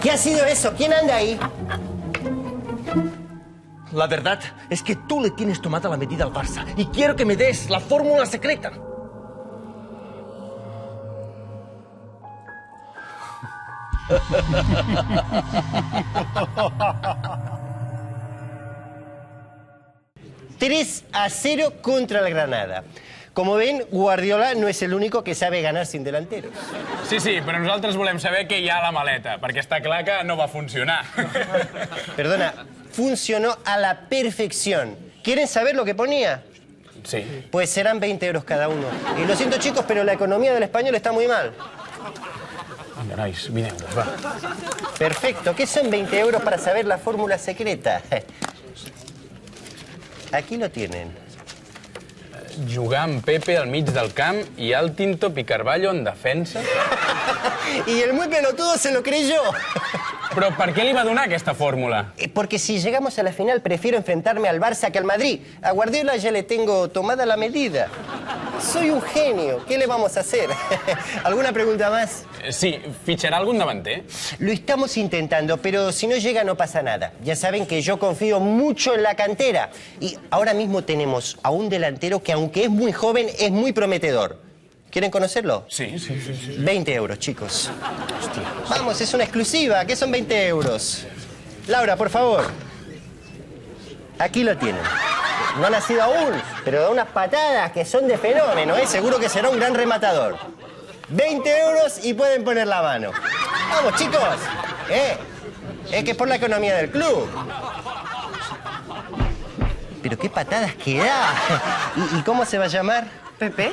¿Qué ha sido eso? ¿Quién anda ahí? La verdad es que tú le tienes tomada la medida al Barça y quiero que me des la fórmula secreta. ...3-0 contra el Granada. Como ven, Guardiola no es el único que sabe ganar sin delanteros. Sí, però nosaltres volem saber què hi ha a la maleta, perquè està clar que no va funcionar. Perdona, funcionó a la perfección. ¿Quieren saber lo que ponía? Sí. Pues serán 20 euros cada uno. Y lo siento, chicos, pero la economía del español está muy mal. Vinga, nois, 20 euros, va. Perfecto. ¿Qué son 20 euros para saber la fórmula secreta? Aquí lo tienen. Jugar amb Pepe al mig del camp i al Tinto Picarballo en defensa. Y el muy pelotudo se lo creyó. Però per què li va donar aquesta fórmula? Porque si llegamos a la final, prefiero enfrentarme al Barça que al Madrid. A Guardiola ya le tengo tomada la medida. Soy un genio. ¿Qué le vamos a hacer? ¿Alguna pregunta más? Sí, fitxarà algun davanter? Lo estamos intentando, pero si no llega no pasa nada. Ya saben que yo confío mucho en la cantera. Y ahora mismo tenemos a un delantero que, aunque es muy joven, es muy prometedor. ¿Quieren conocerlo? Sí. 20 euros, chicos. Hostia. Vamos, es una exclusiva. ¿Qué son 20 euros? Laura, por favor. Aquí lo tienen. No ha nacido aún, pero da unas patadas que son de fenómeno, ¿eh? Seguro que será un gran rematador. 20 euros y pueden poner la mano. ¡Vamos, chicos! Es que es por la economía del club. Pero qué patadas que da. ¿Y cómo se va a llamar? ¿Pepe?